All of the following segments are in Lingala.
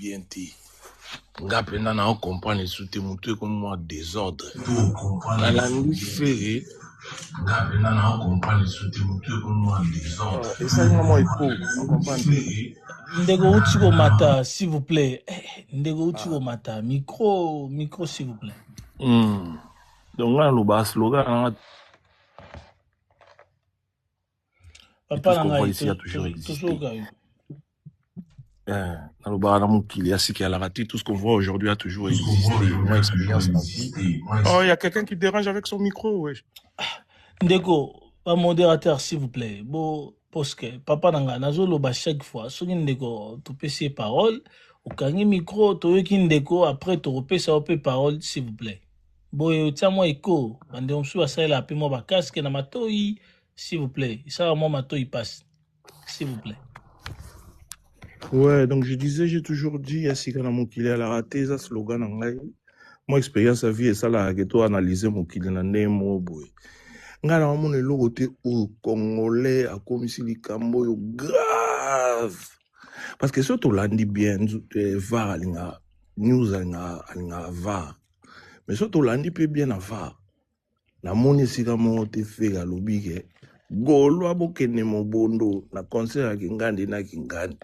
bien te. Nga pena na comprendre sous mutu comme moi désordre. Na langi fait. Nga pena na comprendre sous mutu comme moi désordre. Et ça nga moi écho, on comprend. Ndego Uchibo Mata, s'il vous plaît. Ndego Uchibo Mata, micro, s'il vous plaît. Donc là, le bas slogan, Papa, tout ce qu'on voit ici a toujours existé. Tout ce qu'on voit aujourd'hui a toujours existé. Moi, expérience. Oh, il y a quelqu'un qui dérange avec son micro, wesh. Ndeko, un modérateur, s'il vous plaît. Bon, parce que papa nanga nazo loba chaque fois. Soki ndeko, tu peux ses paroles. Au kangi micro, tu yoki ndeko, après tu repais sa parole, s'il vous plaît. Bon, tiens moi écho. Bande on suit à ça la paix moi ba casque na matoi, s'il vous plaît. Ça moi matoi passe. S'il vous plaît. Ouais, donc je disais, j'ai toujours dit, Yassika na mokili a la raté, ça slogan en moi, expérience à vie, et ça là, que toi analyser mokili na nemo boy. Nga na mon elo côté au Congolais a commis likambo yo grave. Parce que surtout landi bien, var alinga, news alinga var. Mais surtout landi peut bien à var. Na moni sika mo te fega lobike. Golo abokene mo bondo na concert ya kingandi na kingandi.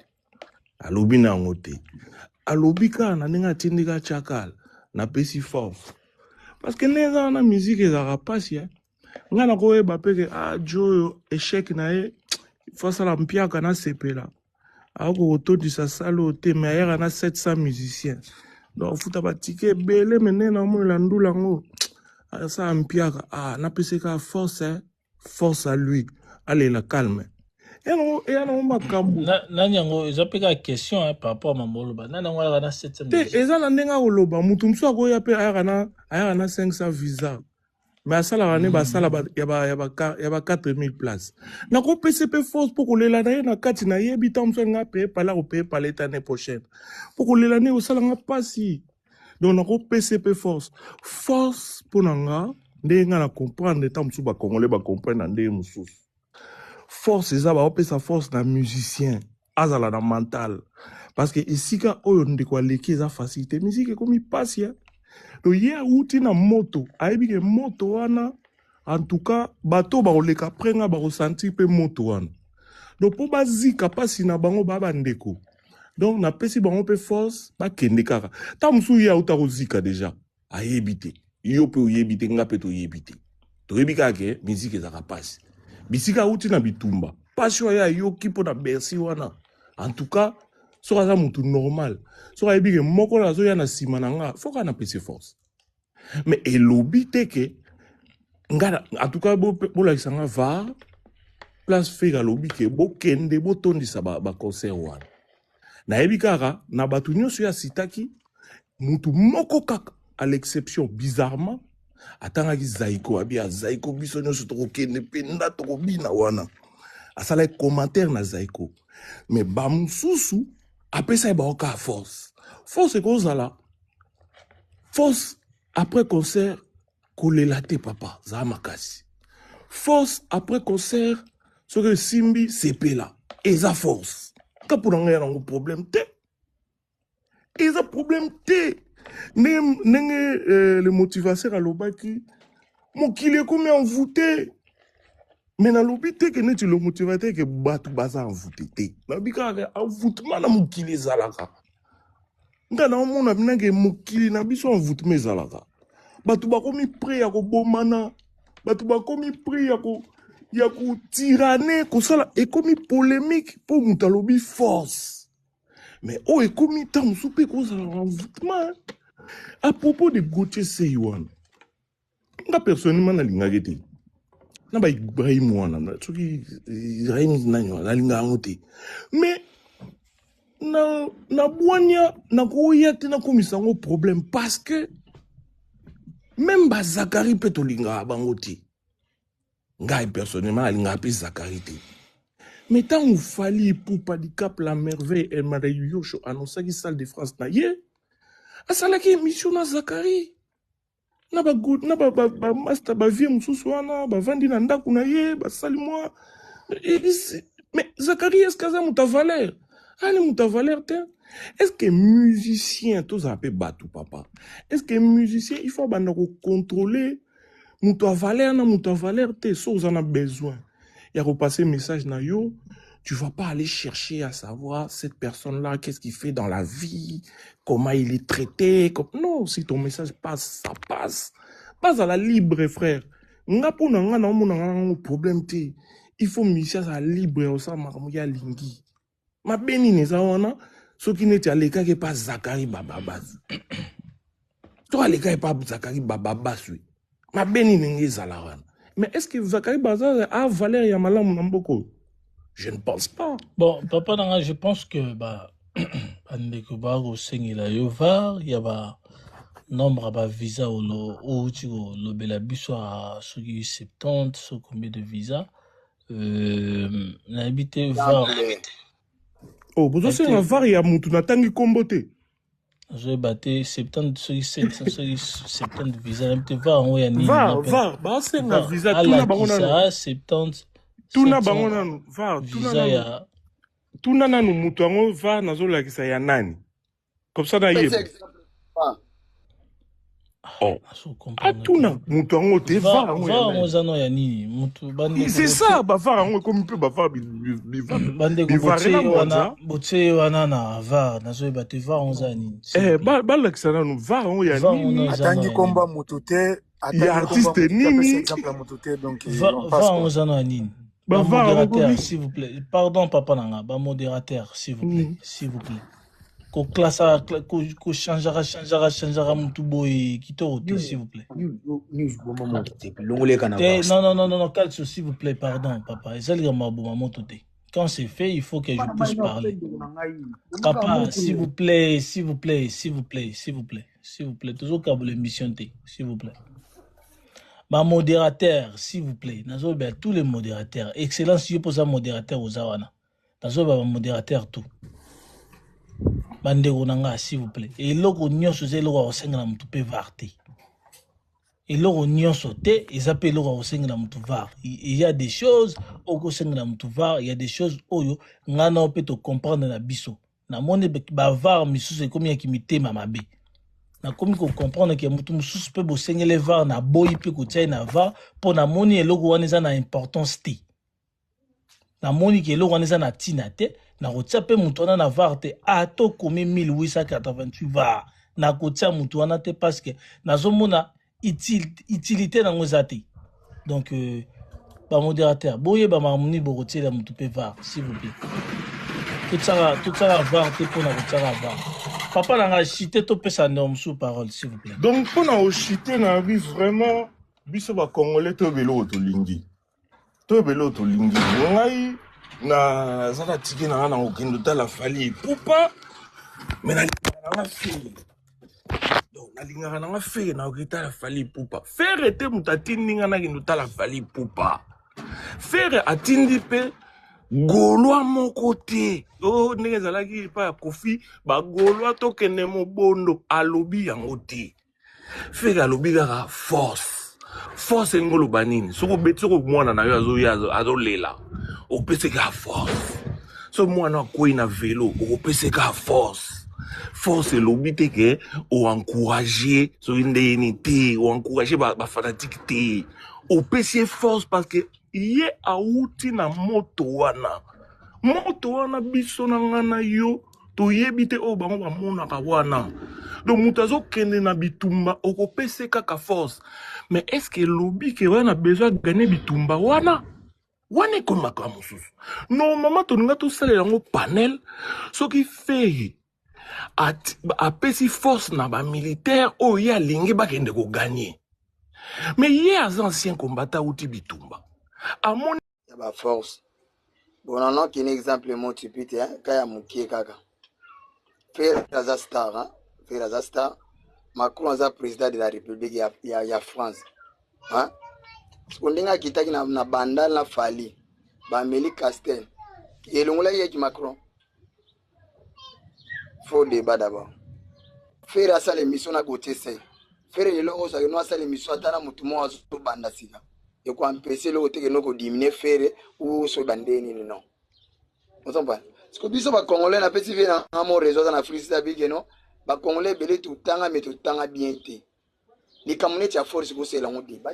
Alobi na ngote. Alobika na ninga tindika chakal na pesi force. Parce que neza na musique ezaka pasi ya. Nga na koe bapeke joyo échec na ye face à la mpiaka na sepela. Ako otodisa salo te mais ayaka na 700 musiciens. Donc futa ba ticket belé mene na mo la ndula ngo. Ça mpiaka na peseka force force à lui. Allez la calme. Et non makambu. Nanyango ezapeka question par rapport à mamoloba. Nanyango ala na 700 musiciens. Te ezala ndenga oloba mutu mso ako ya pe ayaka na 500 visa. Mais ça la année basala ya ba 4000 places. Na ko PCP force pour kolela na ye na kati na ye bitam so nga paye par là au paye par l'année prochaine. Pour kolela ne osala nga pasi. Donc na ko PCP force pour nga ndenga na comprendre tam so ba congolais ba comprendre ndé mususu. Force eza ba opesa force na musicien azala na mental parce que ici ka oyo ndeko aleki eza facilité musique comme il passe ya. Donc il y a outi na moto ayebi ke moto wana en tout cas bato ba oleka prenga ba ressentir pe moto wana. Donc po bazika pasi na bango ba bandeko. Donc na pesi bango pe force ba kende kaka. Ta musu ya uta kozika déjà ayebite. Yo pe oyebite nga pe to yebite. To yebika ke musique ezaka pasi. Bisika outi na bitumba. Passion ya yo kipo na Bercy wana. En tout cas so kaza mutu normal. So ayebi ke moko na zo ya na sima na nga. Faut kana pesi force. Mais elobi teke ngana en tout cas bo la kisanga va place fega lobi ke bo kende bo tondisa ba concert wana. Na yebi kaka na batu nyonso ya sitaki mutu moko kaka à l'exception bizarrement atangaki Zaiko abi a Zaiko biso nyonso to kende penda to bina wana. Asala commentaire na Zaiko. Mais ba mususu apesa ba oka force. Force ko zala. Force après concert, kolela te papa, za makasi. Force après concert, ce que Simbi sepela, eza force. Kapuranga ya nango problème te. Eza problème te. Nenge le motivateur à l'obaki, mokile komi envoûté. Mais na lobi te que neti le motivateur que batu baza envoûté te. Na bika envoûtement na mokile zalaka. Nga na mona binange mokili na biso envoûtement zalaka. Batu bakomi prêt ya ko bomana. Batu bakomi prêt ya ko tyranner ko sala ekomi polémique pour mutalobi force. Mais oh ekomi tam soupe ko sala envoûtement. À propos de Gauthier Seyouan. Nga personnellement na lingaki te. Na ba Ibrahim wana na tsoki Ibrahim nanyo na linga ngote. Mais na bwanya na koya te na komisango problème parce que même ba Zakari peut linga bangoti. Ngai personnellement alinga pe Zakari te. Mais tant ou fali pour pas di cap la merveille et Madayu Yosho annonça qui salle de France na ye. Asala ki émission na Zakari. Na ba good na ba master ba vie mususu wana ba vandi na ndaku na ye ba sali moi. Mais Zakari est-ce que ça muta valeur? Allez, mon valeur, est-ce que musicien, tout ça peut battre, papa? Est-ce que musicien, il faut contrôler mon valeur, si vous en avez besoin. Il y a repasser message na yo, tu vas pas aller chercher à savoir cette personne-là, qu'est-ce qu'il fait dans la vie, comment il est traité. Non, si ton message passe, ça passe. Pas à la libre, frère. Nga po na nga na mo na nga problème te. Il faut missia ça libre au sa makamuya lingi. Ma beni neza wana, so ki neti aleka ke pas Zakari Bababaz. To aleka ke pas Zakari Bababaz. Ma beni nenge zalawana. Mais est-ce que Zakari Bababaz a valeur ya malamu namboko? Je ne pense pas. Bon, papa nanga, je pense que bah andeko bago sengila yo var, ya ba nombre ba visa o tiko lo bela biso a soki 70, so combien de visa na habité var. Oh, vous savez la var ya mutu na tangi kombote. Je batté 70 soki 700 soki 70 visa na habité var on ya ni. var ba senga visa tuna bangona 70 tuna bangona var visa ya tuna nanu mutu ango var nazolakisa ya nani. Comme ça na yeba. Oh. Atuna mutu ango te var ango zano ya nini mutu bande. C'est ça ba var ango comme peu ba var bande ko bote wana na var nazo ba te var on zani. Ba lakisa nanu var ango ya nini. Atangi komba mutu te. Ya artiste nini. Exemple mutu te donc var on zano ya nini. Ba modérateur s'il vous plaît. Pardon papa nanga ba modérateur s'il vous plaît. S'il vous plaît. Ko classa ko changera mutu boy kitoro s'il vous plaît. Non, calme s'il vous plaît, pardon papa. Quand c'est fait, il faut que je puisse parler. Papa, s'il vous plaît. Toujours qu'à vous l'émission, s'il vous plaît. Ma modérateur, s'il vous plaît. Tous les modérateurs. Excellence, je pose un modérateur aux Awana. Nazo modérateur tout. Bande ronanga s'il vous plaît. Et logo nyonso ze logo osenga mutu pe varte. Et logo nyonso te ils appellent logo osenga mutu var. Il y a des choses ogo senga mutu var, il y a des choses oyo ngana peut te comprendre na biso. Na mone ba var misusu comme ya kimite mamabe. Na komi ko comprendre que mutu mususu pe bo sengele var na boyi pe ko tia na var pour na moni logo wana za na importance te. Na moni ke logo wana za na tina te. Na kotia pe mutu wana na var te ato komi 1888 var na kotia mutu wana te parce que nazomona utilité na ngoza te. Donc ba modérateur boye ba mamuni bo kotia la mutu pe var s'il vous plaît. Tout ça var te pour na kotia var. Papa nanga chité to pesa norme sous parole s'il vous plaît. Donc pour na chité na vie vraiment biso ba congolais to belo to lingi. To belo to lingi. Ngai na zala tiki na ngana okendo tala fali pupa mais na nga fille donc na linga nga fille na okita la fali pupa faire te mutatindi nga na kendo tala fali pupa faire atindi pe golwa moko te oh ndenge zalaki pa kofi ba golwa to kende mobondo alobi yango te faire alobi kaka force ngolo banini soko betso mwana na yo azolela opese ka force so mwana koi na vélo opese ka force lobi te ke o encourager so indeni te o encourager ba fanatique te opese force parce que ye auti na moto wana biso na ngana yo to yebite o bango ba mona ka wana donc mutazo kende na bitumba okopese kaka force mais est-ce que lobi ke wana besoin de gagner bitumba wana wane koma kwa mususu normalement toninga to salela ngo panel soki feye apesi force na ba militaire o ya lingi bakende ko gagner mais ye az ancien combattant uti bitumba amoni ya ba force bon non qui un exemple mon typique hein kaya mukie kaka faire la star hein faire la star Macron est président de la République ya France hein skondinga kitaki na bandal na fali ba Meli Castel yelongola yeki Macron faut débat d'abord faire ça l'émission na côté c'est faire le logo ça no ça l'émission atana mutu mo azo banda sika et ko empêcher le côté que no ko diminuer faire ou so bandeni non on s'en va Ce que biso ba congolais na petit vient en mon réseau dans Afrique c'est bien non ba congolais belé tout temps mais tout temps bien té les camerounais ya force ko c'est là on débat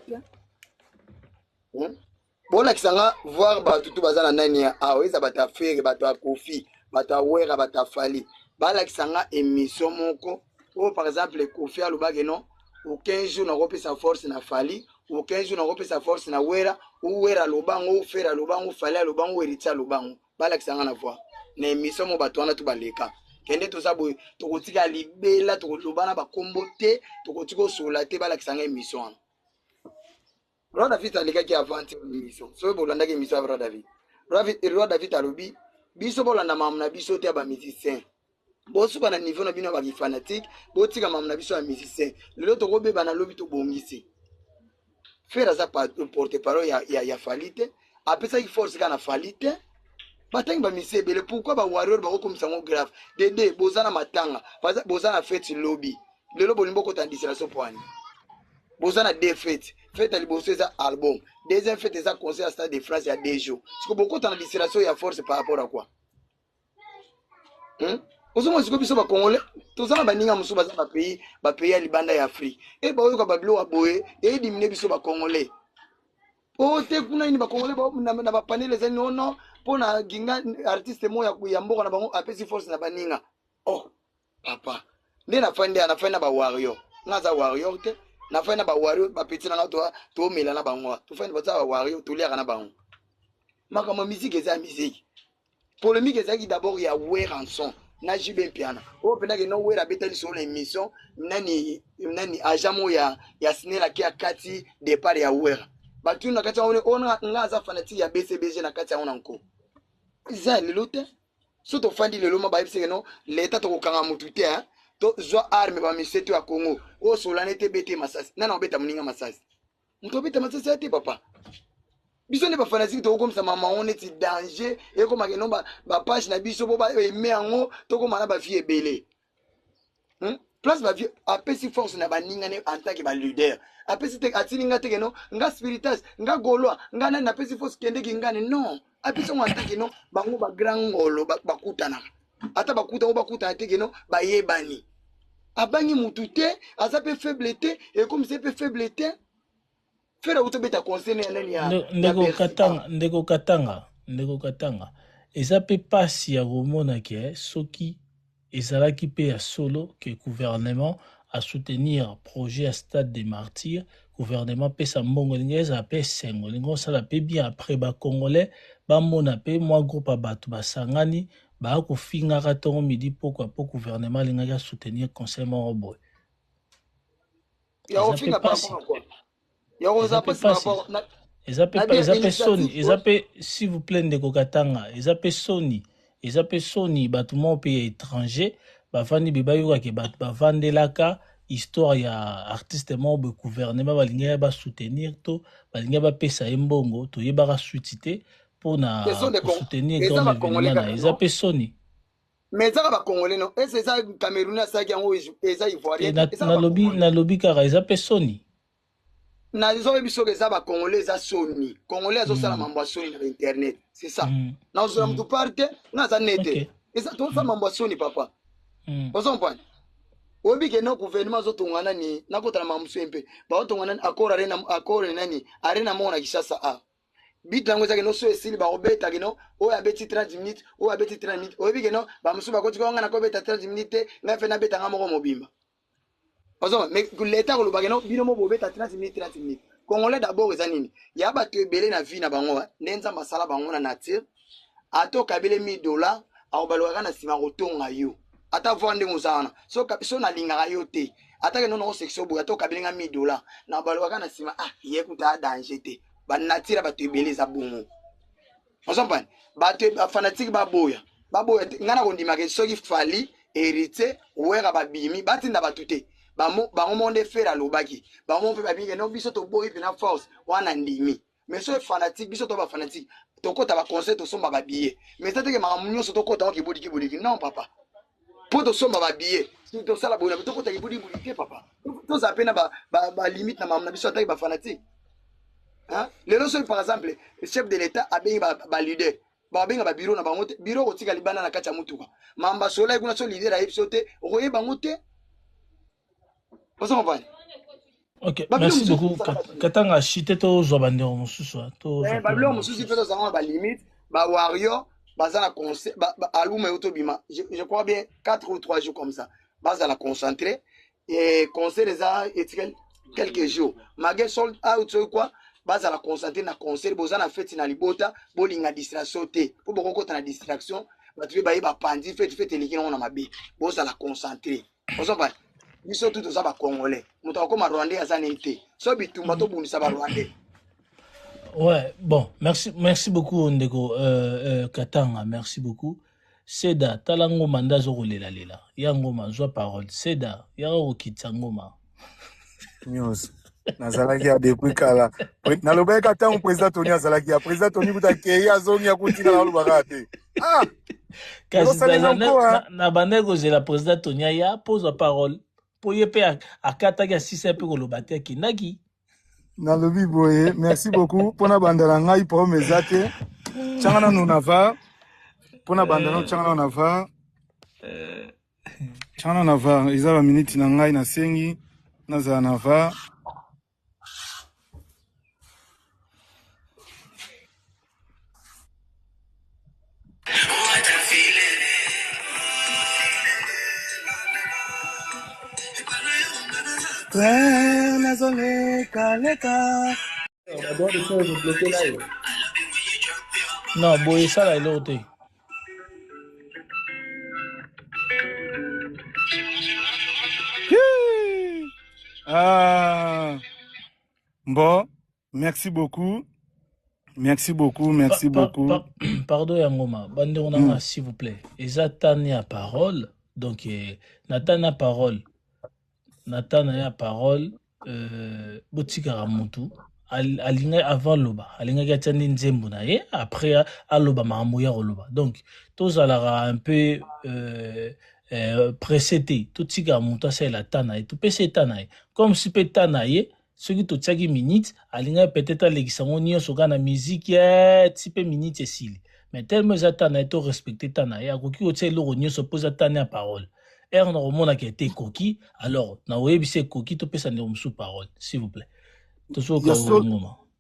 bon là kisanga voir ba tout bazana nani ya aweza bata faire bata kofi bata wera bata fali ba là kisanga émission moko ou par exemple kofi alobage non ou 15 jours na repé sa force na fali ou 15 jours na repé sa force na wera ou wera lobango ou faire lobango fali lobango héritier lobango ba là kisanga na voir na émission mo bato wana tu baleka kende to sabo to kotika libela to kolobana ba kombo te to kotiko sola te bala kisanga émission Roi David aleka ki avant émission so bolanda ki émission Roi David Roi David alobi biso bolanda mamna biso te ba musicien bo suba na niveau na bino ba fanatique bo tika mamna biso ya musicien lelo to kobe bana lobi to bongisi faire ça porte parole ya falite apesa ki force kana falite Batang ba mise bele pourquoi ba warrior ba comme ça grave dede bozana matanga bozana fête lobby lelo bolimbo ko tandisela so poani bozana deux fêtes fête ali boseza album deuxième fête ça concert à Stade de France il y a 2 jours parce que beaucoup tandisela so ya force par rapport à quoi Ozomo siko biso ba congolais tozana baninga musu baza ba pays ya libanda ya Afrique et ba oyo ka bablo aboye et dimine biso ba congolais o te kuna ni ba congolais ba na ba panel za non pona ginga artiste moya ya mboka na bango apesi force na baninga oh papa nde na fanda ba warrior naza warrior te na fanda ba warrior ba petit na to mela na bango to fanda ba warrior to leka na bango makama musique eza musique polémique eza ki d'abord ya wear en son na jibe piano o pena ke no wear abetali sur l'émission nani ajamo ya sinela ki akati départ ya wear batu na kati ona ngaza fanatique ya BCBG na kati ya ona nko Isa lelo te so to fandi lelo ma ba yebise no l'état to kokanga mutu te hein to zo arme ba miseto ya Congo o solane te bete masasi nana obeta muninga masasi muto beta masasi te papa biso ne ba fanatique to comme ça mama on est danger et comme que no ba page na biso bo ba eme yango to comme na ba vie ebele place ba vie apesi force na ba ninga ne en tant que ba leader apesi te atininga te no nga spiritas nga golwa nga na apesi force kende kingane non apesi on attaque no bango ba grand ngolo bakutana ata bakuta te no ba yebani abangi mutute azape faiblete et comme c'est peu faiblete faire auto beta conseil na nani ya ndeko katanga eza pe pasi ya komona ke soki ezalaki pe ya solo que gouvernement à soutenir projet à Stade des Martyrs gouvernement pesa mbongo lingeza pe sengo lingo sala pe bien après ba congolais ba mona pe moi groupe bato basangani ba ko finga ka tongo midi pourquoi pour gouvernement linga soutenir conseil morobo ya o finga par rapport à quoi ya o za pas par rapport ezape soni ezape s'il vous plaît ndeko katanga ezape soni bato mo pe étranger bafandi bebayoka ke bato bavandelaka histoire ya artiste mo gouvernement balinga ba soutenir to balinga ba pesa mbongo to yebaka suite te pona soutenir comme événement ezape soni mais ça va congolais non et c'est ça Camerounais ça qui en eza ivoirien na lobby kara ezape soni na zo biso ke za ba congolais za soni congolais azo sala mambo soni na internet c'est ça na zo mtu parte na za nete eza to sa mambo soni papa ozo mpani obi ke no gouvernement zo tongana ni na kotala mambo sempe ba tongana akora nani arena mona kishasa a bitango za ke no so esili ba obeta ke no o ya beti 30 minutes o ya beti 30 minutes obi ke no ba musuba ko tika ngana ko beta 30 minutes na fe na beta ngamo mobimba ozo mais l'état ko lobaka no bino mo bobeta 30 minutes congolais d'abord ezanini ya bato ebele na vie na bango nenza masala bango na nature ato kabele $1000 aobalwaka na sima kotonga yo ata vende ngozana so na linga yo te ata ke no section bo ato kabele nga $1000 na balwaka na sima ye kuta danger te ba nature bato ebele za bongo ozo pan bato fanatique baboya ngana kondima ke soki fali hérité wera babimi batinda batute bango monde faire lobaki bango pe babinga no biso to boy na force wana ndimi mais so fanatique biso to ba fanatique to kota ba concert to somba ba billet mais ça te que mamunyo so to kota ki bodi non papa pour to somba ba billet to sala bona to kota ki bodi papa to za pena ba limite na mamna biso ta ba fanatique hein les so par exemple le chef de l'état a bien ba leader babenga ba bureau na bango te bureau kotika libana na kati ya mutuka mamba sola kuna so leader ayebisa te okoye bango te ozo mpani. Ok, merci beaucoup. Katanga chité to zobandero mususu to babilo mususu pe to zanga ba limite ba warrior baza na conseil ba aluma yoto bima je crois bien 4 ou 3 jours comme ça baza la concentrer et conseil les a étiquette quelques jours magé sold out quoi baza la concentrer na conseil boza na fête na libota bolinga distraction te po boko ta na distraction batu ba yeba pandi fête likina na mabe boza la concentrer ozo ba biso tout ça ba congolais muto ko ma rwandais azana été so bitumba to bunisa ba rwandais. Ouais, bon, merci beaucoup Ndeko Katanga, merci beaucoup. Seda talango manda zo lela lela. Yangoma zo parole. Seda yaro kitangoma. News. Nazalaki ya depuis kala. Na lobe Katanga président Tony azalaki ya président Tony kutakei azongi ya kutina na lubakate. Ah. Kasi na bandeko je la président Tony ya pose parole. Poye pe akata ya 6 pe ko lobate kinaki. Na lobi boye, merci beaucoup. Pona bandala ngai po mezate. Changana nunava. Pona bandala changana nunava. Changana nunava. Izaba minute na ngai na sengi. Naza nava. Non, boy, ça là, il est ôté. Ah. Bon, merci beaucoup. Merci beaucoup, merci beaucoup. Pardon, Yangoma. Bande, s'il vous plaît. Ezatani à parole. Donc, Nathan a parole. Nathan a parole. Botika Ramontou. Alinga avant loba. Alinga gatani nzembo na ye. Après, à loba maramouya loba. Donc, tous alara un peu précédé. Tout tika Ramontou, c'est la tanaï. Tout pèse tanaï. Comme si peut tanaï. Ce qui te tient minutes, alinga peut-être l'examen sur la musique, type minutes et s'il. Mais tellement j'attends à respecter tanaï. A coquille au tel l'oronio s'oppose à tanaï à parole. Et on a au monde qui a été coquille. Alors, na web c'est coquille, tu peux s'en dire sous parole, s'il vous plaît. Il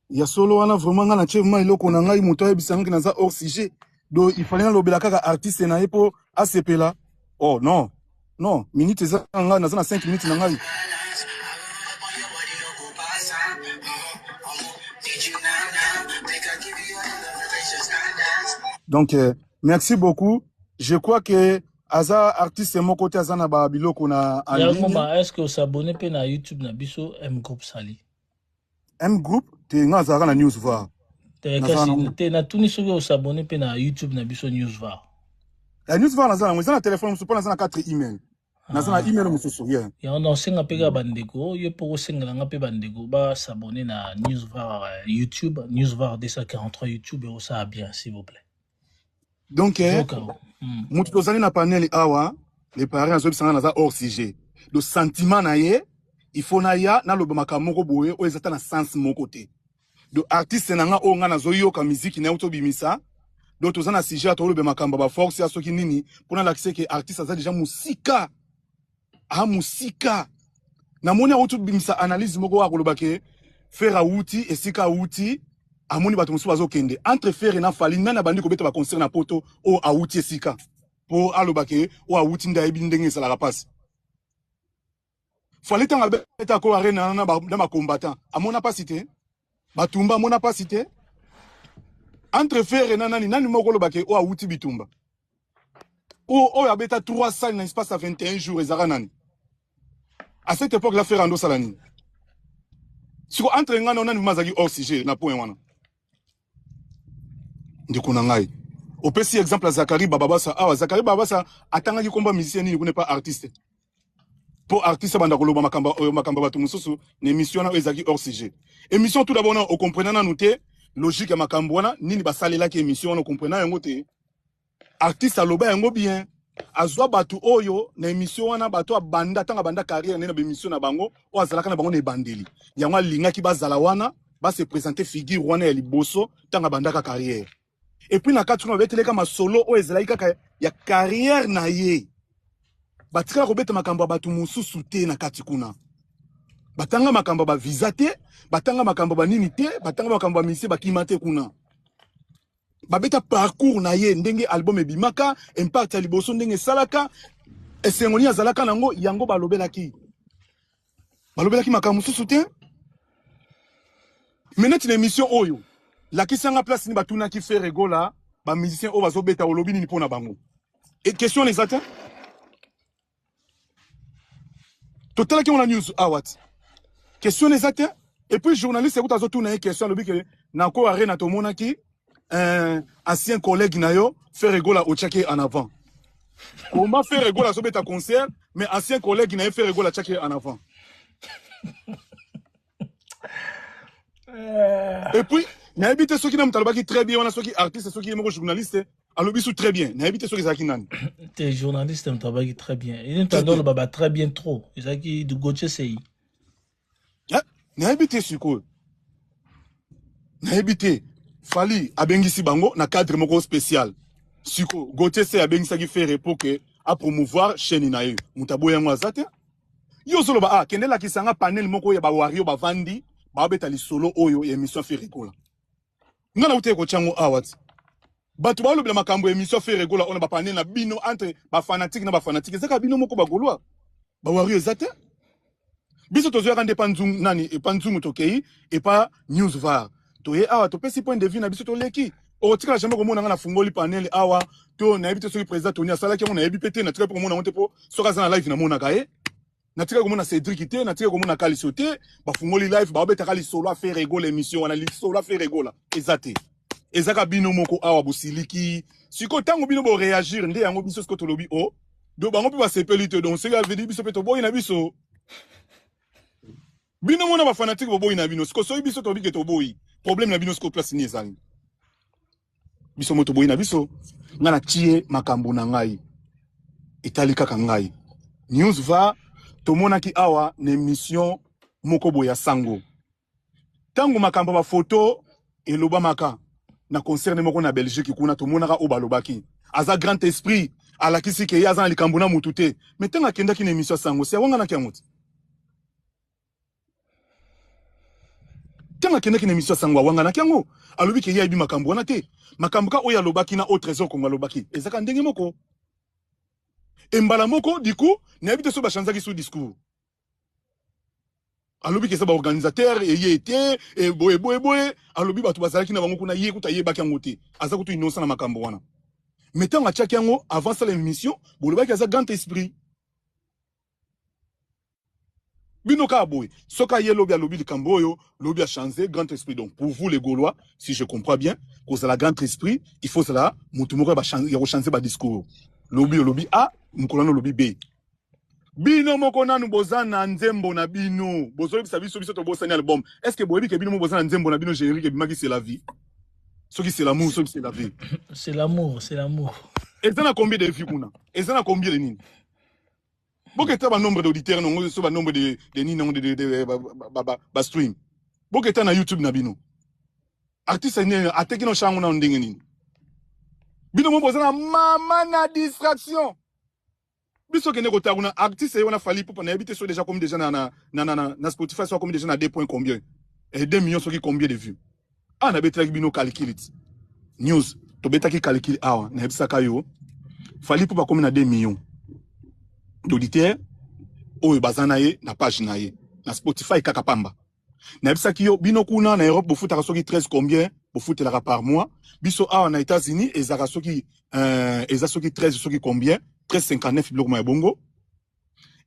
y a solo wana vraiment ngana chevement iloko na ngai muto ebisanga na za hors sujet. Do il fallait lobela kaka artiste na yepo ACP là. Oh non. Non, minutes za nga na 5 minutes na ngai. Donc merci beaucoup. Je crois que Aza artiste mon côté Azana Babilo qu'on a en ligne. Est-ce que vous abonnez pe na YouTube na biso M Group Sali? M Group te ngazara na news voir. Te na tuni soki vous abonnez pe na YouTube na biso news voir. La news voir na za téléphone musu pona za 4 email. Na za email musu rien. Ya on senga pe ga bandeko, yo po senga nga pe bandeko ba s'abonner na news voir YouTube, news voir 243 YouTube et ça bien s'il vous plaît. Donc mutu tozali na panel awa les parents zo bisanga na za hors sujet. Le sentiment na ye il faut na ya na loba makamoko boye o ezata na sens mon côté. De artiste na nga o nga na zo yoka musique na uto bimisa. Do tozana sujet to loba makamba ba force ya soki nini pona l'accès que artiste aza déjà musika. Ah musika. Na moni uto bimisa analyse moko wa koloba ke faire outil et sika outil amoni bato musu bazokende entre faire na fali nana bandi ko beta ba concert na poto o outil sika po alobake o outil nda ebi ndenge sala rapasi fali tanga beta ko arena na ba combattant amona pas cité batumba amona pas cité entre faire na nani moko lobake o outil bitumba o ya beta 3 salles na espace à 21 jours ezara nani à cette époque la faire ando salani siko entre ngana nani mazaki hors sujet na point wana ndiko na ngai opesi exemple Zakari Bababasa awa Zakari Bababasa atangaki komba musicien nini ko ne pas artiste pour artiste banda koloba makamba batu mususu na émission na ezaki hors sujet émission tout d'abord on comprenait na noté logique ya makambo wana nini basalela ki émission on comprenait yango te artiste aloba yango bien azwa batu oyo na émission wana batu abanda tanga banda carrière na émission na bango o azalaka na bango na bandeli yango lingaki bazala wana ba se présenter figure wana ya liboso tanga banda ka carrière Et puis na kati kuna beteleka ma solo o ezalaki kaka ya carrière na ye. Batika robeta makambo batu mususu te na kati kuna. Batanga makambo ba visa te, batanga makambo ba nini te, batanga makambo ba misi ba kimate kuna. Babeta parcours na ye ndenge album ebimaka, impact ya liboso ndenge salaka, esengoni azalaka nango yango balobelaki. Balobelaki makambo mususu te. Maintenant une émission oyo. La question en place ni batuna ki fait regola, ba musicien o bazo beta olobi ni pona bango. Et question exacte. Total qui on la news ah what? Question exacte. Et puis journaliste écoute azo tourner question lobi que na ko arena to mona ki ancien collègue na yo fait regola au tchake en avant. Comment faire regola so beta concert mais ancien collègue na yo fait regola tchake en avant. Et puis, n'a habité ceux qui n'ont pas très bien, on a ceux qui artistes, ceux qui sont journalistes, à l'obisou très bien. N'a habité ceux qui sont T'es journaliste, n'ont pas très bien. Ils n'ont pas le baba très bien trop. Ils ont qui du Gauthier CI. N'a habité ce quoi? N'a habité. Fali, abengisi bango, na cadre moko spécial. Siko, Gauthier CI abengisa qui fait repos que à promouvoir chaîne inae. Mutabo yango azate. Yo solo ba kende la kisanga panel moko ya ba wario ba vandi. Babeta li solo oyo émission fait regola. Ngana ute ko chango awat. Batu ba lobela makambo émission fait regola on ba panel na bino entre ba fanatique na ba fanatique. Zaka bino moko ba golwa. Ba wari ezate. Biso tozo ya kande panzung nani e panzung tokei et pas news var. Toye awa to pesi point de vue na biso to leki. O tika jamais ko mona na fungoli panel awa to na ebite so ki président Tony asala ki mona ebi pété na tika ko mona monte po so ka za na live na mona kae. Natika komona Cédric te, natika komona Kaliso te, ba fungoli live ba obeta kali solo a faire rigoler émission, on a li solo a faire rigoler. Ezate. Ezaka bino moko awa bosiliki. Siko tango bino bo réagir nde yango biso sko to lobi o. Do bango pe ba sepelite donc c'est veut dire biso pe to boy na biso. Bino mona ba fanatique bo boy na bino, sko so biso to bi ke to boy. Problème na bino sko place ni ezali. Biso moto boy na biso. Ngana tie makambo na ngai. Etali kaka ngai. News va tomona ki awa na émission moko boya sango. Tango makambo ba photo eloba maka na concert moko na Belgique kuna tomona ka obalobaki. Aza grand esprit ala kisi ke yaza likambo na mutute. Mais tanga kenda ki na émission sango, c'est wanga na kiamot. Tanga kenda ki na émission sango wanga na kiango. Alobi ke ya ibi makambo wana te. Makambo ka oya lobaki na au trésor kongo lobaki. Ezaka ndenge moko. Embala moko diku na habite so ba chanzaki sous discours. Alobi ke sa ba organisateur et yete et boye alobi ba to bazalaki na bango kuna ye kuta ye baki ngote. Aza kutu innocent na makambo wana. Mettons à chaki yango avant ça l'émission, bolobaki aza grand esprit. Bino ka boy, soka ye lobi alobi likambo yo, lobi a changé grand esprit. Donc pour vous les Gaulois, si je comprends bien, que c'est la grand esprit, il faut cela mutu moko ba changer ba discours. Lobi A, mukolano lobi B. Bino moko nanu bozana nzembo na bino. Bozoli bisa biso to bosani album. Est-ce que boyebi ke bino mo bozana nzembo na bino générique bimaki c'est la vie? Ce qui c'est l'amour, ce qui c'est la vie. C'est l'amour, c'est l'amour. Et ça na combien de vues kuna? Et ça na combien de nini? Boke ta ba nombre d'auditeurs non, so ba nombre de nini non de stream. Boke ta na YouTube na bino. Artiste ni ateki no changu na ndenge nini? Bino mo bozana mama na distraction. Biso kene ko taguna artiste on a fallu pour na habiter sur déjà comme déjà na Spotify soit comme déjà na 2 points combien et 2 millions sur qui combien de vues. Ah na betra bino calcul it. News to beta ki calcul awa na hebisa kayo. Fallu pour pas comme na 2 millions d'auditeurs o bazana ye na page na ye na Spotify kaka pamba. Na hebisa kiyo bino kuna na Europe bo futa soki 13 combien bo futela par mois. Biso awa na États-Unis ezaka soki soki 13 soki combien 13,59 blocs ma bongo.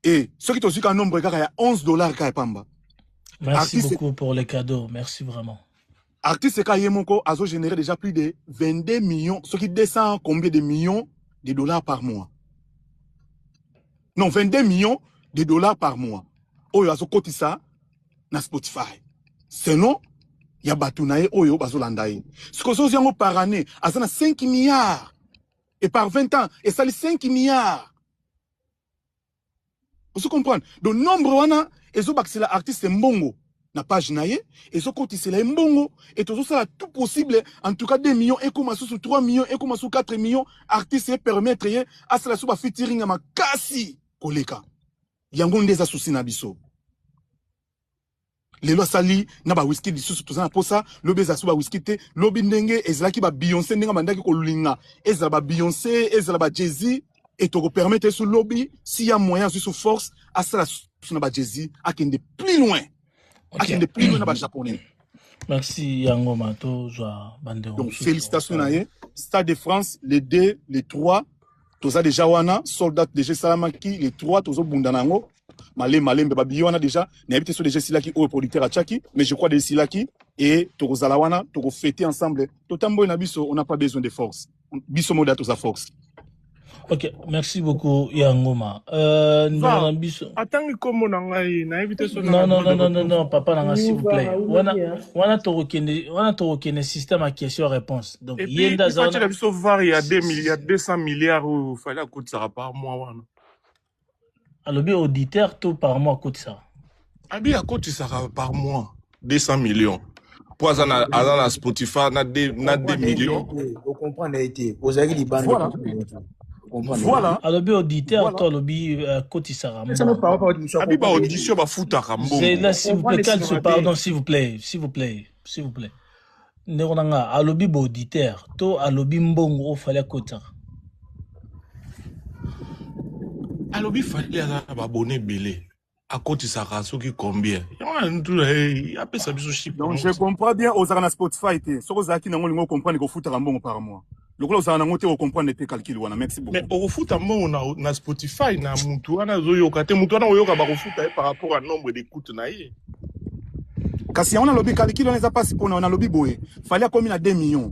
Et ce qui est un nombre il y a $11 kaya pamba. Merci beaucoup pour les cadeaux, merci vraiment. Artiste kaya moko azo généré déjà plus de 22 millions, ce qui descend combien de millions de dollars par mois. Non, 22 millions de dollars par mois. Oyo azo kotisa na Spotify. Sinon, il y a batunaye oyo bazo landaye. Ce que zo yango par année, azana 5 milliards. Et par 20 ans, et ça les 5 milliards. Vous comprenez? Donc, nombre wana, et zo c'est l'artiste mbongo, na page naye et ce côté c'est la mbongo et tout ça tout possible en tout cas 2 millions et comme sous 3 millions et comme sous 4 millions artistes permettre à cela sous featuring ma kasi koleka yango ndeza souci na biso lelo sali na ba whisky lisusu tozana posa lobi za suba whisky te lobi ndenge ezalaki ba Beyoncé ndenge mandaki kolulinga ezala ba Beyoncé ezala ba Jay-Z et to permettre sous lobby s'il y a moyen sous force à cela sous ba Jay-Z à kende plus loin à kende plus loin na ba japonais. Merci Yango Mato joa bande. Donc félicitations naye Stade de France les 2 les 3 toza déjà wana soldat déjà salamaki les 3 tozo bundanango Malembe babiona déjà n'habite sur déjà silaki au producteur à Chaki mais je crois des silaki et tozalawana to fêter ensemble totambo na biso on n'a pas besoin de force biso moda to sa force. Ok, merci beaucoup Yangoma. Attends comme on a non, papa nanga s'il vous plaît. Wana to système à question-réponse. Donc yenda za il y a 200 milliards où fallait coûter ça par mois wana. Alors bien auditeur tout par mois coûte ça. Abi à coûter ça par mois 200 millions. Pour ça na Spotify na 2 millions. Vous comprenez vous avez les bandes. Voilà. Alors bien auditeur toi lobby coûte ça. Abi ba audition ba futa kambo. C'est là s'il vous plaît calme pardon s'il vous plaît. Neronanga a lobby ba auditeur to a lobby mbongo fallait coûte ça. Alors, il fallait abonner belé. À côté de ça, qui combien? Donc, je comprends bien aux arana Spotify. Ce que vous avez comprendre que foot à bon par mois. Le gros vous avez comprendre tes calculs. Merci beaucoup. Mais au foot à bon na Spotify na mutuana zoyoka te mutuana oyoka ba foot par rapport à nombre d'écoutes naïe. Kasi on a lobby calcul on les a pas pour on a lobby boy. Fallait combien à 2 millions.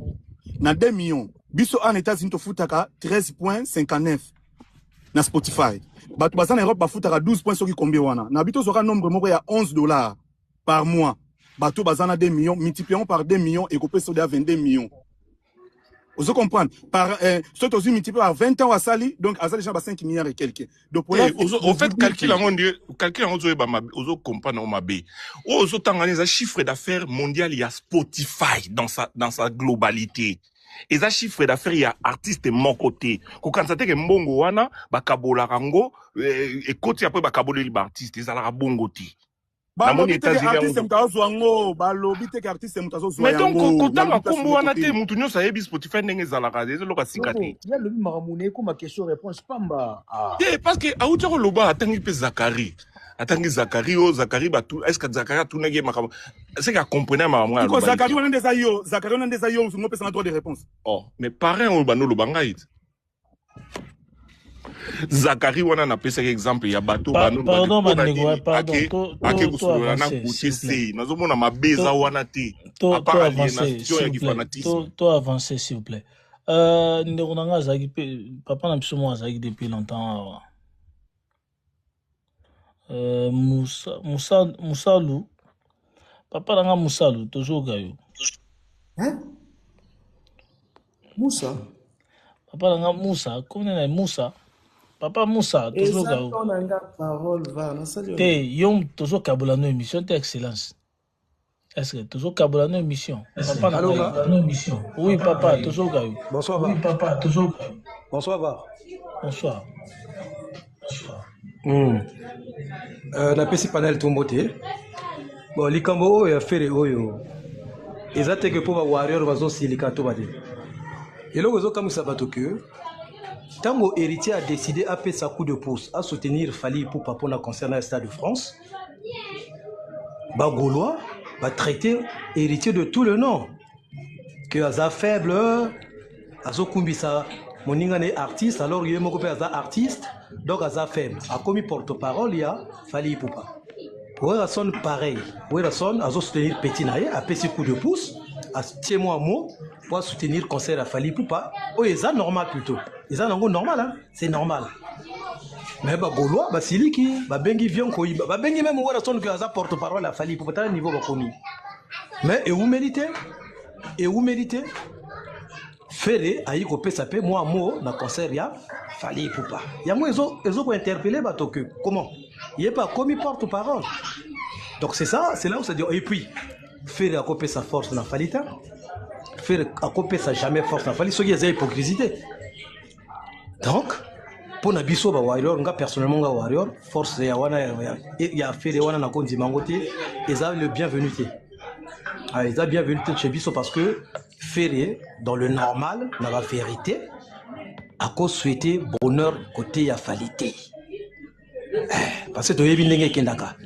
Na 2 millions. Biso en États-Unis to foot à 13.59. Na Spotify. Batu bazana Europe ba foutaka 12 points sur qui combien wana. Na bito sera nombre moko ya $11 par mois. Batu bazana 2 millions multiplions par 2 millions et coupé sur 22 millions. Vous comprenez par soit aussi multiplié par 20 ans à Sali donc à Sali déjà 5 milliards et quelques. Donc pour au fait calcul on dit calcul on dit ba ozo comprendre on mabe. Ozo tanganiza chiffre d'affaires mondial il y a Spotify dans sa globalité. Et ça chiffre d'affaires il y a artiste mon côté ko kansate ke mbongo wana bakabola rango et côté après bakabola li artiste ça la bongo ti ba mo artiste mtazo wango ba lobi te artiste mtazo zo mais donc kotanga kombo wana te mutu nyo sayebi Spotify ndenge za la radio lo ka sikate ya lobi maramune ko ma question réponse pamba parce que auto ko loba atangi pe Zakari batu est-ce que Zakari tout nege makamo c'est qu'à comprendre maman Zakari on ndeza yo on peut sans droit de réponse mais parrain on bano lobangaït Zakari wana na pesa exemple ya bato bano pardon manego pardon to na côté c'est nazomona mabeza wana te to avancer s'il vous plaît ndonanga zaki papa na biso mo azaki depuis longtemps Moussalou papa nanga Moussalou toujours gayo Moussa papa nanga Moussa comment est Moussa papa Moussa toujours gayo parole va na salut te yom toujours kabula no émission te excellence est-ce que toujours kabula no émission papa nanga no émission oui papa toujours gayo bonsoir oui papa toujours gayo bonsoir va bonsoir na pesi panel tombote bon likambo oyo affaire oyo eza te que pour ba warrior bazo silika to bade eloko ezokamwisa bato que tango héritier a décidé à faire sa coup de pouce à soutenir Fally Ipupa pour la concernant le Stade de France ba Gaulois va traiter héritier de tout le nom que aza faible azokumbisa moninga ne artiste alors yé moko pe aza artiste donc aza faible a commis porte-parole il y a Fally Ipupa pour raison pareil pour raison azo soutenir petit naé a petit coup de pouce à tiens-moi un mot pour soutenir concert à Fally Ipupa oh ça normal plutôt ils ont un normal hein c'est normal mais ba Gaulois ba siliki ba bengi vion ko ba bengi même pour raison que aza porte-parole à Fally Ipupa à niveau ba commis mais et vous méritez Fere ayi ko pesa pe moi mo na concert ya Fally Ipupa yango ezo ko interpeller bato que comment il est pas commis porte-parole Donc c'est ça, c'est là où ça dit. Et puis, faire accomplir sa force n'a pas l'état. Faire accomplir sa jamais force n'a pas l'état. Ce qui est hypocrisie. Donc, pour Nabiso, warrior, nga personnellement nga warrior, force ya wana ya fait wana na kondi mangote, ils ont le bienvenu. Ils ont bienvenu chez Biso parce que faire dans le normal, dans la vérité, à cause souhaiter bonheur côté ya falité. Parce que tu es bien kendaka.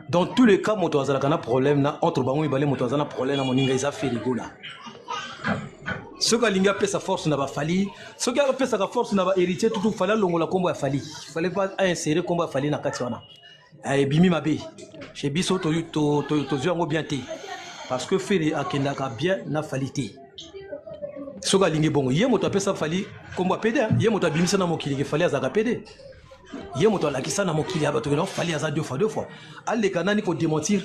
Dans tous les cas, moto azala kana problème na entre bango ibale moto azala problème na moninga isa fait rigola. Ce qui a linga sa force n'a pas fallu. Ce qui a fait sa force n'a pas hérité tout fallait longola combo a fallu. Il fallait pas insérer combo a fallu na katiwana. Et bimi mabe. Chez biso to yango bien té. Parce que faire akendaka bien na falité. Ce qui a linga bongo yé moto apesa fallu combo a pédé. Yé moto bimisa na mokili ke fallait azaka pédé. Yé moto la kisa na mokili abato non fallait aza deux fois. Alle kanani ko démentir.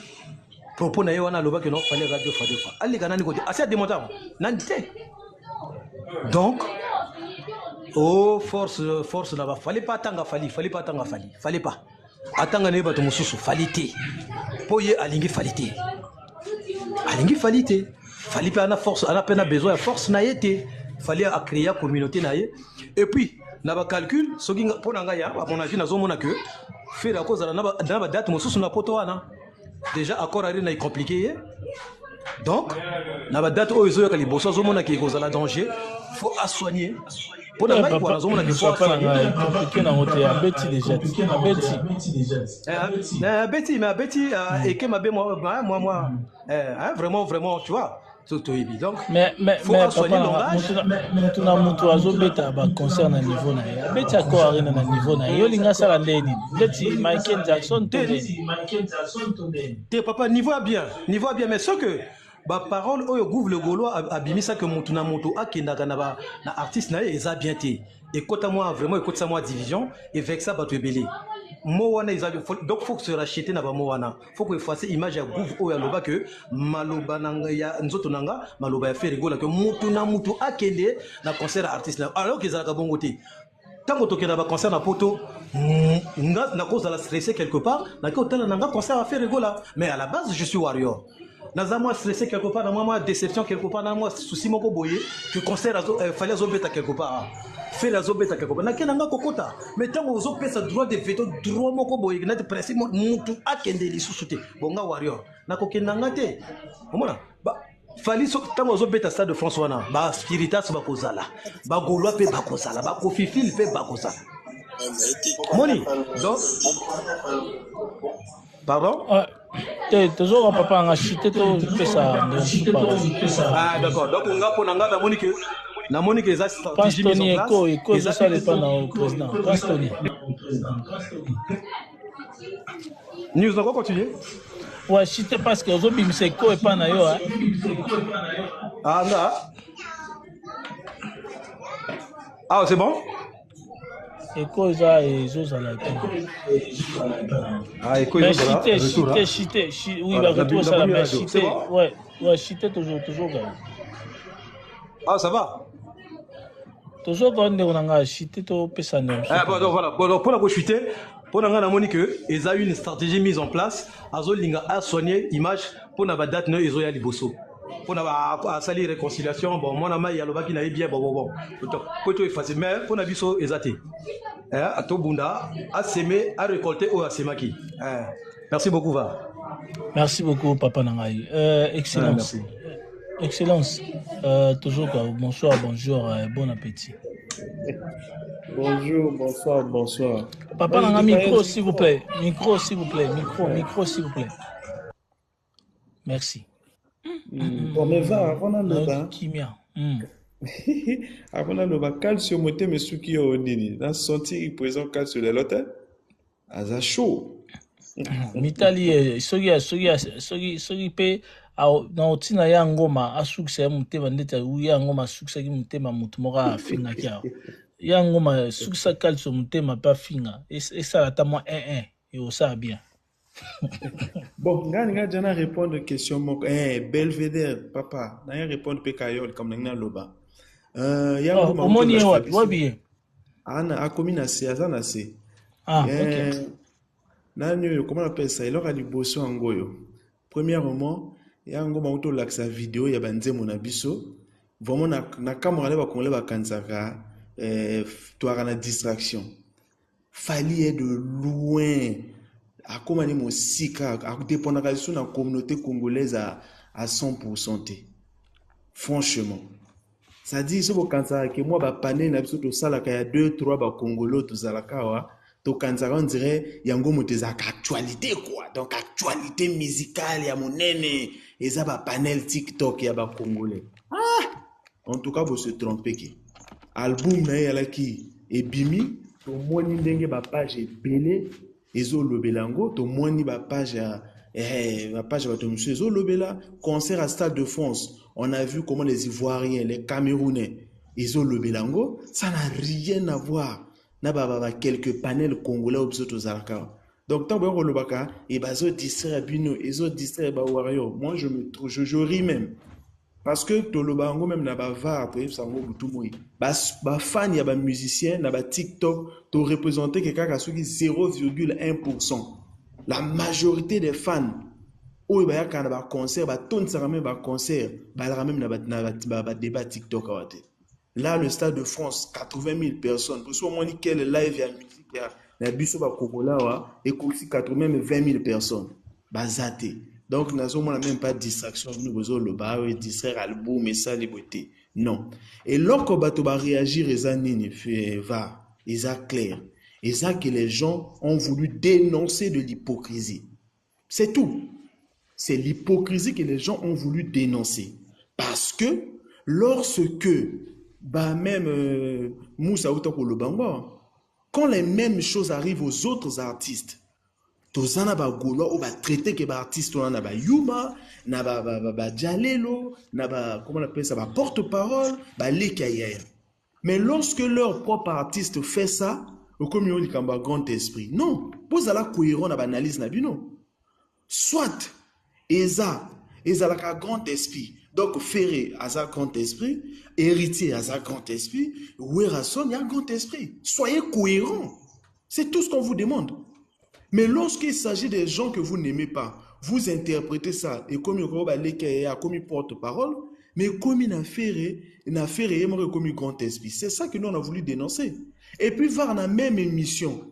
Propos na yewana loba que non fallait aza deux fois. Alle kanani ko assez démentir. Nandité. Donc, oh, force là-bas. Fallait pas attendre, fallait pas. Attendre ne pas te moussousou, fallait. Poye alingi fallait. Alingi fallait pas na force, on a peine besoin de force na yete. Fallait créer une communauté na ye. Et puis, na ba calcul, so ginga pour nanga ya, à mon avis na zomona que faire la cause na ba date moussousou na poto wana. Déjà accord ari na compliqué. Donc, na ba date oyo ezoyoka liboso azomona ke ekozala danger, faut soigner. Pour la maille, voilà, azomona ke faut soigner. Compliqué na hote abeti déjà. Abeti, mais abeti et que ma bé moi vraiment, tu vois. Donc, mais papa, mutu azobeta ba concert na niveau na ye. Abeti akor arena na niveau na ye. Yo linga sala ndeni. Beti Michael Jackson te papa niveau bien, mais ce que ba parole oyo gouvre le gaulois abimisa que mutu na mutu akendaka na artiste na ye eza bien te. Écoute moi vraiment écoute ça moi division et avec ça ba tu belé. Mowana donc faut que se racheter na ba mowana. Faut que effacer image ya gouvre oyo loba que maloba nanga ya nzoto nanga maloba ya faire rigola que mutu na mutu akende na concert artiste na alors qu'ils ala bongo te. Tant que tu as un concert à poto, na cause de la stresser quelque part, na cause de un concert à faire rigola. Mais à la base, je suis warrior. Naza moi stressé quelque part, na moi déception quelque part, na moi souci moko boye, que concert fallait azobeta quelque part. Faire la zobeta quelque part. Na kenanga kokota. Mais tant que vous pesa droit de veto, droit moko boye, na te presse mutu akende li susute. Bonga warrior. Na kokendanga te. Omona. Ba fali so tango ozobeta stade de France wana ba spiritas ba kozala ba gaulois pe ba kozala ba kofifil pe ba kozala moni donc pardon toujours papa nga chité to pesa ah d'accord donc on nga pona nga na moni que ça stratégie eko ça dépend au président Pastoni news on va continuer. Ouais, chité parce que aux obimse ko et pas na yo hein. Ah là. Ah c'est bon? Eko za ezo la ah eko chité oui va retour ça la chité ouais chité toujours gars. Ah ça va? Toujours quand on a chité to pesa non. Ah bon donc voilà pour la chuter pour la monique ils ont une stratégie mise en place azolinga a soigner image pour na date no ezo ya liboso pour na sali réconciliation bon moi na mai ya lobaki na bien bon pour tout effacer mais pour na biso ezate a to bunda a semer a récolter au asemaki merci beaucoup va merci beaucoup papa nangai excellence excellence toujours bonsoir bonjour bon appétit. Bonjour, bonsoir. Papa, on a un micro, s'il vous plaît. Micro, s'il vous plaît. Merci. Bon, mais va, avant le bas. Kimia. Avant le bas, calcium, moté, mais ce qui est au nini. Dans sentir, il présente calcium de l'hôtel. À chaud. Mitali, sogi pe. Na otina ya ngoma asukisa ya mutema ndeta ya ngoma asukisa ki mutema mutu moka finga kia ya ngoma sukisa kalso mutema pa finga esa la ta moi et au ça bien. Bon nga jana répondre question moko Belvedere papa na ya répondre pe kayol comme na loba ya ngoma omoni wapi bien ana akomi na se azana se OK comment on appelle ça? Il aura du bosso en goyo. Premièrement, il y a un moment où la vidéo, il y a un mon abisso. Vraiment, na caméra va qu'on va kanzaka, tu as une distraction. Fallait de loin. À comment on mon sika, à dépendre de la communauté congolaise à 100%. Franchement. Ça dit, ce que moi, bah, pané, n'a pas ça, là, qu'il y a 2-3, bah, Congolo, tout ça, là, donc, quand on dirait, il y a un gros actualité, quoi. Donc, actualité musicale, il y a mon nene, et ça, bah, panel TikTok, il y a, bah, Congolais. En tout cas, vous se trompez, qui. Album, il y a là, qui est bimi, tout le monde, il y a, bah, page, est belé, et zo, le belango, tout le monde, il y a, bah, page, ma page va te monsieur Zolobela, concert à Stade de France. On a vu comment les Ivoiriens, les Camerounais, ils ont le Belango. Ça n'a rien à voir. N'a pas quelques panels congolais au aux Zalaka. Donc, tant que le baka, et bazo distrait Bino, ils ont distrait Wario. Moi, je ris même. Parce que tout le bango même n'a pas va, après, ça va tout mourir. Bah, fan, il y a des musiciens, n'a pas TikTok, tu représenter quelqu'un qui a 0,1%. La majorité des fans, où il y a un concert, tout ça même un concert, il y a même un débat TikTok. Là, le Stade de France, 80 000 personnes. Pour ce moment, quel live, il y a musique, il y a biso Kokola, et aussi 80 20 000 personnes. Bazaté. Donc, nous n'avons même pas de distraction. Nous avons le bar, distraire album, et ça, les beautés. Non. Et lorsqu'on va réagir, ils ont clair. Et ça que les gens ont voulu dénoncer de l'hypocrisie. C'est tout. C'est l'hypocrisie que les gens ont voulu dénoncer. Parce que lorsque, bah même Moussa Outako Lobamba, quand les mêmes choses arrivent aux autres artistes, tous en a golo ou ba traité que ba artiste on a ba Yuma, na ba Jalelo, na ba comment on appelle ça, ba porte-parole, ba Lekaya. Mais lorsque leur propre artiste fait ça, comme il y a un grand esprit. Non, vous allez cohérent dans l'analyse. Soit, Eza un grand esprit. Donc, Ferré a un grand esprit, Héritier a un grand esprit, Ouerasson a un grand esprit. Soyez cohérents. C'est tout ce qu'on vous demande. Mais lorsqu'il s'agit des gens que vous n'aimez pas, vous interprétez ça, et comme il porte-parole, mais comme il n'a fait comme un grand esprit. C'est ça que nous on a voulu dénoncer. Et puis, voir dans la même émission,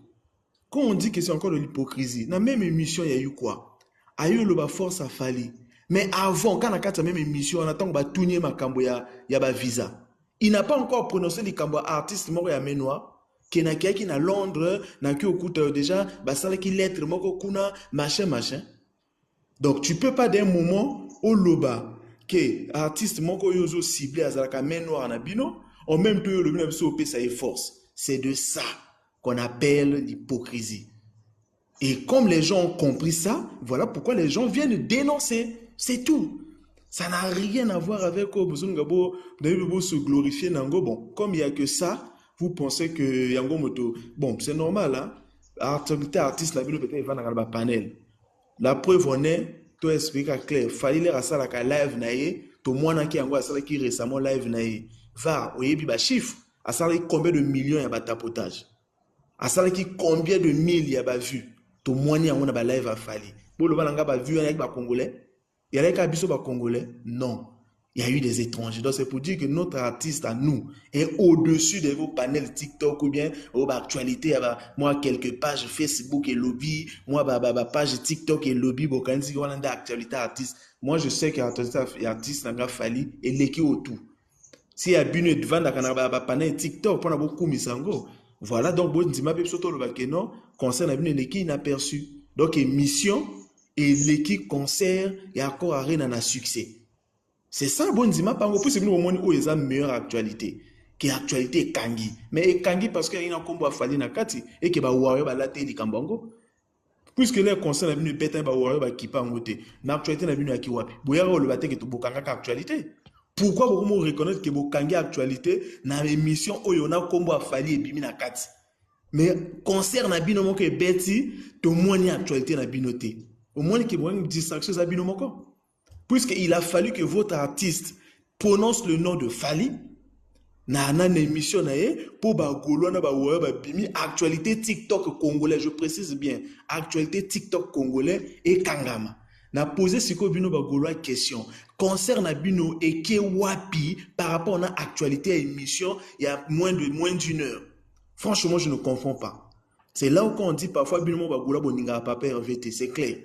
quand on dit que c'est encore de l'hypocrisie, dans la même émission, il y a eu quoi? Il y a eu le force à Fali. Mais avant, quand on a eu la même émission, on attend qu'on va tourner ma cambo, il y a un visa. Il n'a pas encore prononcé les cambo artistes morts et aménois, qui n'a qu'à à Londres, n'a qu'à écouter déjà, ça qui lettre, machin. Donc, tu ne peux pas d'un moment, au loba, que artiste moko yozo ciblé à Zalaka Menoir en Abino, en même temps, le même SOP, ça est force. C'est de ça qu'on appelle l'hypocrisie. Et comme les gens ont compris ça, voilà pourquoi les gens viennent dénoncer. C'est tout. Ça n'a rien à voir avec se glorifier Nango. Bon, comme il n'y a que ça, vous pensez que Yango Moto. Bon, c'est normal, hein. Artiste, la ville peut-être va dans le panel. La preuve, on est, tout expliqué clair. Fallait les rassas la live naïe, tout le monde qui a récemment live naïe. Va, vous voyez, chiffre. À ça, combien de millions il y a de tapotage? À ça, combien de mille il y a de vues? Tout le monde a live à Fali. Pour le Balanga, il y a vu avec les Congolais. Il y a des Congolais. Non. Il y a eu des étrangers. Donc, c'est pour dire que notre artiste à nous est au-dessus de vos panels TikTok ou bien actualité. Moi, quelques pages Facebook et lobby. Moi, page TikTok et lobby. Quand on a actualité artiste. Moi, je sais qu'artiste n'a pas Fali et l'équipe autour. Si y a bien devant la panel TikTok, on a beaucoup misango. Voilà, donc bon dis-moi peut surtout le bakeno concert a bien l'équipe inaperçu. Donc émission et l'équipe concert et encore rien en a succès. C'est ça bon dis-moi pas pour c'est nous au moins où est la meilleure actualité. Qui actualité kangi. Mais kangi parce qu'il y a un combo à Fali na kati et que ba warrior ba la télé kambango. Puisque les concerts a venu péter ba warrior ba kipa ngote. Na actualité na venu à kiwapi. Boya le baté que to bokanga actualité. Pourquoi vous reconnaître que vous avez actualité dans l'émission où il y a un combo à Fali et Bimi na kati. Mais concert na bino que Betty, tout le monde a actualité na binoté. Au moins qu'il y a une distraction à bino moko. Puisqu'il a fallu que votre artiste prononce le nom de Fali na émission na ye pour ba golo na ba woya ba bimi actualité TikTok congolais, je précise bien actualité TikTok congolais et kangama na poser siko bino ba golo question concerne bino et ke wapi par rapport à actualité à émission il y a moins d'une heure. Franchement, je ne comprends pas. C'est là où on dit parfois bino ba golo boninga papa RVT, c'est clair.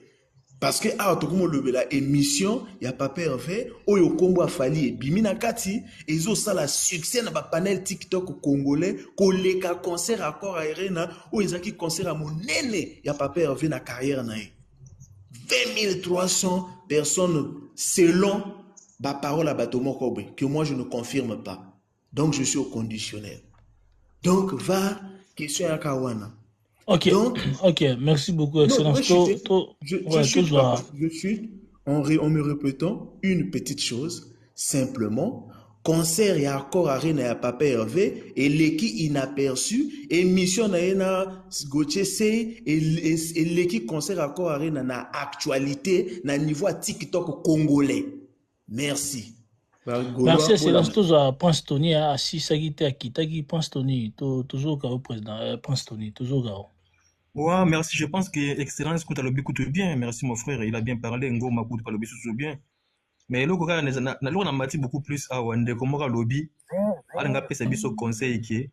Parce que ah tout le monde la émission y a pas pervers oyo kombo afali bimina kati ezo sala succès na ba panel TikTok congolais koleka concert accord arena ou ezaki concert à monene y a pas pervers na carrière na 20 300 personnes selon ba parole à Batomo Kobe que moi je ne confirme pas. Donc je suis au conditionnel. Donc va question à Kawana. Ok, Donc, ok, merci beaucoup, Excellence. Je chute, papa. Je chute en me répétant une petite chose, simplement, concert et accord arena ya papa Hervé, et l'équipe inaperçu, émission na Gauthier C, et l'équipe concert accord arena na actualité, na niveau TikTok congolais. Merci. Merci, Excellence. Toujours Prince Tony, assis, Sagité, Akitagi, Prince Tony, toujours au président, Prince Tony, toujours Gao. Ouais, merci. Je pense que Excellence écoute le écoute bien. Merci mon frère, il a bien parlé. Ngo m'écoute pas le tout bien. Mais le gars on a mati beaucoup plus à Wande comme le lobby. On a fait biso conseil qui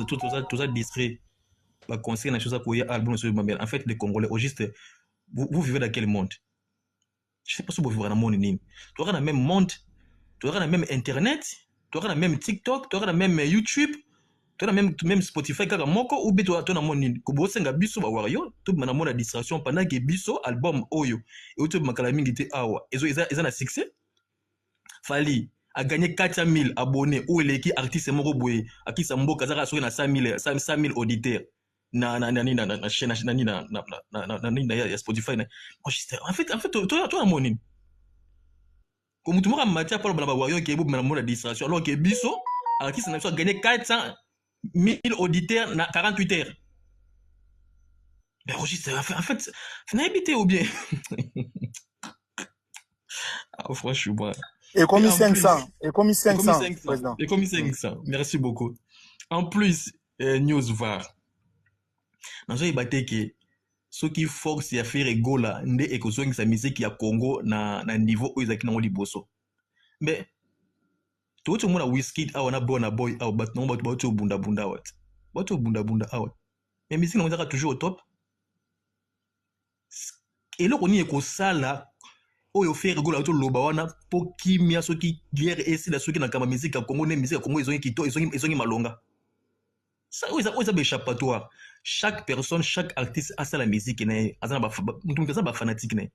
tout ça distrait. Ba conseil na chose pour y album sur Mambel. En fait les Congolais au juste vous vivez dans quel monde? Je sais pas si vous vivez dans le monde ni. Tu auras le même monde, tu auras le même internet, tu auras le même TikTok, tu auras le même YouTube. Tu as même Spotify kaka moko ou bien tu as moni ko senga biso ba wario tu na mona distraction pendant que biso album oyo et tu makala mingi te awa eza na succès fali a gagné 400 000 abonnés ou les qui artiste moko boye akisa mboka zaka so na 100 000 auditeurs na chaîne na ya Spotify na en fait tu as moni comme tu m'as matière pour ba wario ke bo na mona distraction alors que biso artiste na so gagné 400 000 auditeurs na 48 heures. Ben Roger, en fait, vous n'avez habité ou bien? Ah, franchement. Et comme 500. Et comme 500, président. Et comme 500. Merci beaucoup. En plus, news var. Dans ce débat que ceux qui forcent à faire égola, ndé et que ceux qui s'amusent qui a Congo na niveau où ils ont qui bosso. Mais tout le monde a whisky a on a bon boy a bat non bat bunda wat bat bunda out mais musique on est toujours au top et là on y est ko sala o yo faire gola to loba wana po kimia so ki guerre et c'est la so ki na kama musique Congo ne musique Congo ils ont malonga ça ils ont échappatoire chaque personne chaque artiste a sa musique ne azana ba fanatique ne.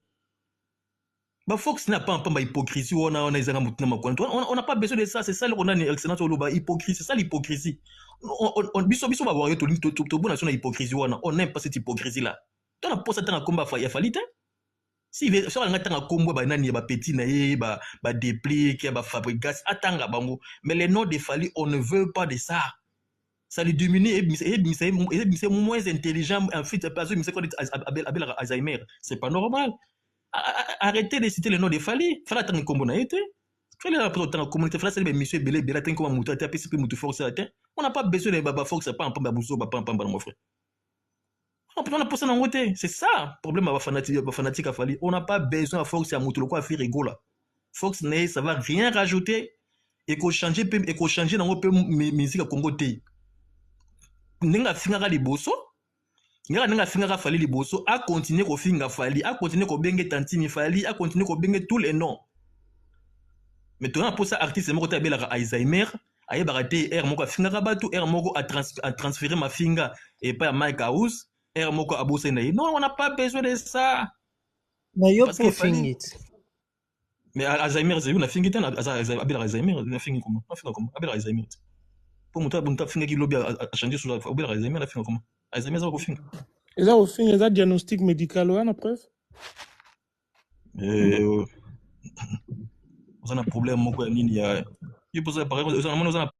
Fox n'a pas un peu d'hypocrisie, on n'a pas besoin de ça, c'est ça qu'on a excellence hypocrisie, c'est ça l'hypocrisie. On biso va voir tout bon nation hypocrisie, on n'aime pas cette hypocrisie là. Tu n'as pas ça dans combat il fallait si on a un combat ba nani ba petit na ba déplique ba fabrication atanga bango mais les noms de Fali on ne veut pas de ça. Ça lui diminue et c'est moins intelligent en fait parce que c'est quoi Abel Alzheimer, c'est pas normal. Arrêtez de citer le nom de Fali. Fala tant comme on a été. Fallait la tant communauté Fala c'est les monsieur belé belé tant comme muta tapé c'est mutu force à terre. On n'a pas besoin de baba force pas un peu babouso pas mon frère. On peut pas pousser dans côté. C'est ça problème à fanatique à Fali. On n'a pas besoin de force à mutu quoi faire rigolo. Fox ne ça va rien rajouter et qu'on changer dans peu musique à Congo té. Ninga finga les bosso. Nga finga Fali liboso a continuer ko finga Fali a continuer ko benge tantini Fali a continuer ko benge tous les noms maintenant pour ça artiste moko ta bela Alzheimer aye barate air moko finga rabatu air moko a transférer ma finga et pas Mike House air moko a bossé na non on n'a pas besoin de ça mais yo pour finir mais Alzheimer c'est une finga tena abela Alzheimer na finga comment abela Alzheimer pour monta finga ki lobby a changer sur abela Alzheimer na finga comment Alzheimer ça au fin. Et ça au fin, il y a diagnostic médical ou un preuve? On a un problème, il y a. Il y a